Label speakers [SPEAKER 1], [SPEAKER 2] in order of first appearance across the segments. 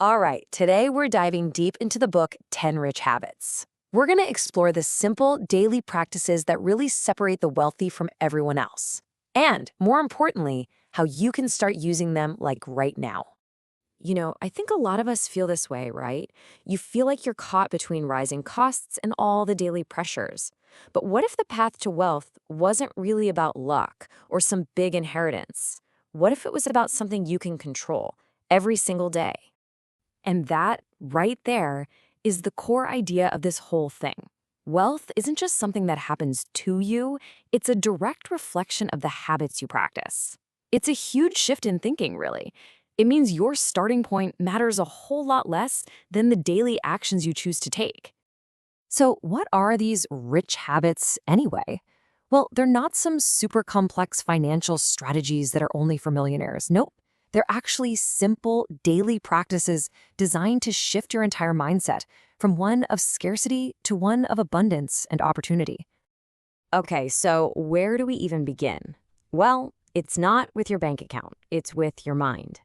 [SPEAKER 1] All right, today we're diving deep into the book 10 Rich Habits. We're going to explore the simple daily practices that really separate the wealthy from everyone else. And more importantly, how you can start using them like right now. I think a lot of us feel this way, right? You feel like you're caught between rising costs and all the daily pressures. But what if the path to wealth wasn't really about luck or some big inheritance? What if it was about something you can control every single day? And that, right there, is the core idea of this whole thing. Wealth isn't just something that happens to you, it's a direct reflection of the habits you practice. It's a huge shift in thinking, really. It means your starting point matters a whole lot less than the daily actions you choose to take. So, what are these rich habits anyway? Well, they're not some super complex financial strategies that are only for millionaires. Nope. They're actually simple daily practices designed to shift your entire mindset from one of scarcity to one of abundance and opportunity. Okay, so where do we even begin? Well, it's not with your bank account, it's with your mind.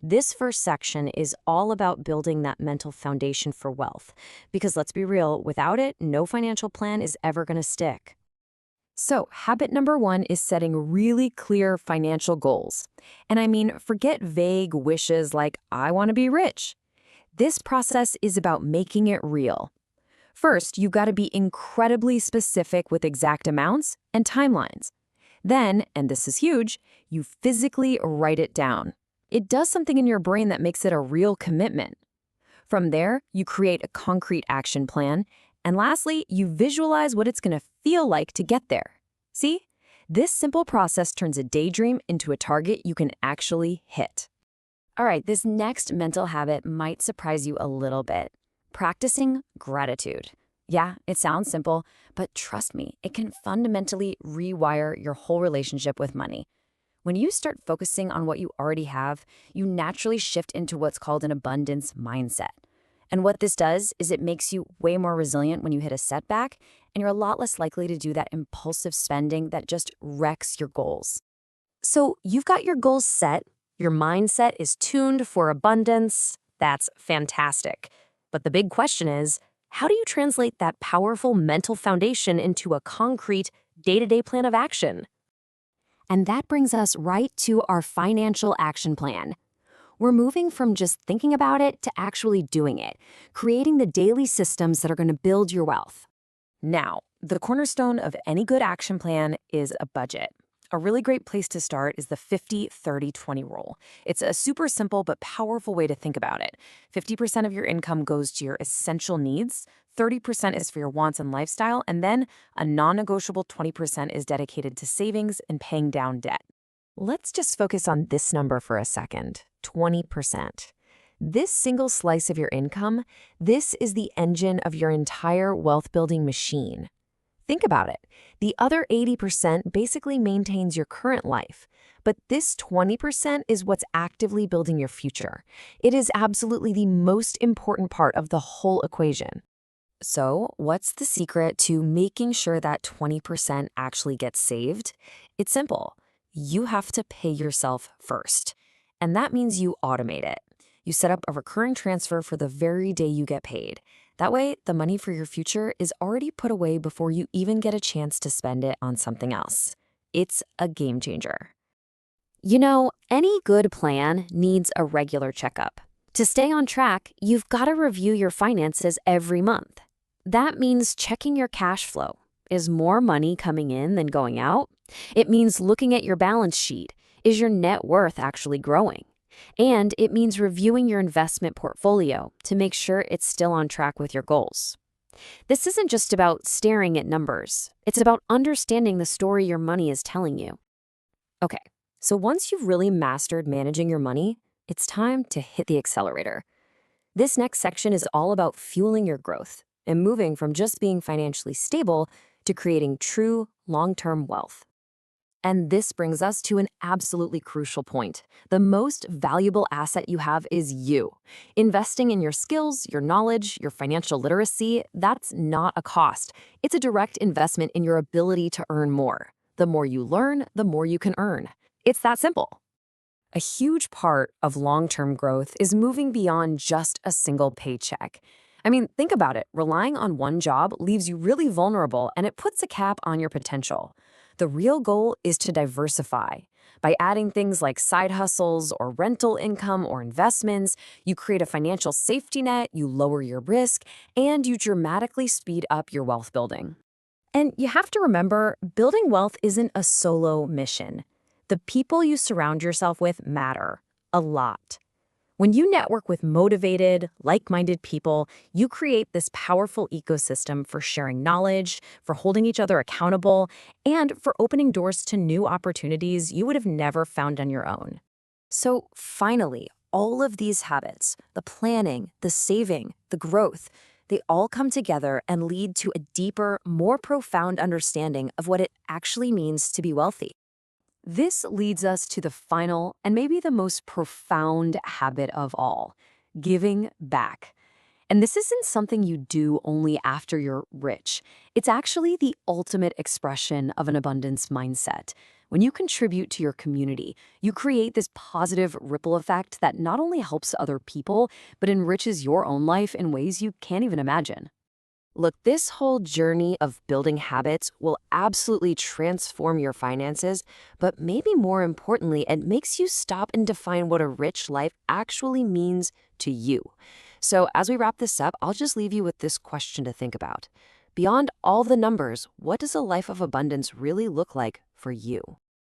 [SPEAKER 1] This first section is all about building that mental foundation for wealth. Because let's be real, without it, no financial plan is ever going to stick. So, habit number one is setting really clear financial goals. And I mean, forget vague wishes like, I want to be rich. This process is about making it real. First, you've got to be incredibly specific with exact amounts and timelines. Then, and this is huge, you physically write it down. It does something in your brain that makes it a real commitment. From there, you create a concrete action plan. And lastly, you visualize what it's going to feel like to get there. See? This simple process turns a daydream into a target you can actually hit. All right, this next mental habit might surprise you a little bit. Practicing gratitude. Yeah, it sounds simple, but trust me, it can fundamentally rewire your whole relationship with money. When you start focusing on what you already have, you naturally shift into what's called an abundance mindset. And what this does is it makes you way more resilient when you hit a setback, and you're a lot less likely to do that impulsive spending that just wrecks your goals. So you've got your goals set, your mindset is tuned for abundance. That's fantastic. But the big question is, how do you translate that powerful mental foundation into a concrete, day-to-day plan of action? And that brings us right to our financial action plan. We're moving from just thinking about it to actually doing it, creating the daily systems that are going to build your wealth. Now, the cornerstone of any good action plan is a budget. A really great place to start is the 50-30-20 rule. It's a super simple but powerful way to think about it. 50% of your income goes to your essential needs, 30% is for your wants and lifestyle, and then a non-negotiable 20% is dedicated to savings and paying down debt. Let's just focus on this number for a second, 20%. This single slice of your income, this is the engine of your entire wealth-building machine. Think about it. The other 80% basically maintains your current life, but this 20% is what's actively building your future. It is absolutely the most important part of the whole equation. So, what's the secret to making sure that 20% actually gets saved? It's simple. You have to pay yourself first. And that means you automate it. You set up a recurring transfer for the very day you get paid. That way, the money for your future is already put away before you even get a chance to spend it on something else. It's a game changer. Any good plan needs a regular checkup. To stay on track, you've got to review your finances every month. That means checking your cash flow. Is more money coming in than going out? It means looking at your balance sheet. Is your net worth actually growing? And it means reviewing your investment portfolio to make sure it's still on track with your goals. This isn't just about staring at numbers. It's about understanding the story your money is telling you. Okay, so once you've really mastered managing your money, it's time to hit the accelerator. This next section is all about fueling your growth and moving from just being financially stable to creating true long-term wealth. And this brings us to an absolutely crucial point. The most valuable asset you have is you. Investing in your skills, your knowledge, your financial literacy, that's not a cost. It's a direct investment in your ability to earn more. The more you learn, the more you can earn. It's that simple. A huge part of long-term growth is moving beyond just a single paycheck. I mean, think about it. Relying on one job leaves you really vulnerable and it puts a cap on your potential. The real goal is to diversify. By adding things like side hustles or rental income or investments, you create a financial safety net, you lower your risk, and you dramatically speed up your wealth building. And you have to remember, building wealth isn't a solo mission. The people you surround yourself with matter a lot. When you network with motivated, like-minded people, you create this powerful ecosystem for sharing knowledge, for holding each other accountable, and for opening doors to new opportunities you would have never found on your own. So finally, all of these habits, the planning, the saving, the growth, they all come together and lead to a deeper, more profound understanding of what it actually means to be wealthy. This leads us to the final and maybe the most profound habit of all, giving back. And this isn't something you do only after you're rich. It's actually the ultimate expression of an abundance mindset. When you contribute to your community, you create this positive ripple effect that not only helps other people, but enriches your own life in ways you can't even imagine. Look, this whole journey of building habits will absolutely transform your finances, but maybe more importantly, it makes you stop and define what a rich life actually means to you. So as we wrap this up, I'll just leave you with this question to think about. Beyond all the numbers, what does a life of abundance really look like for you?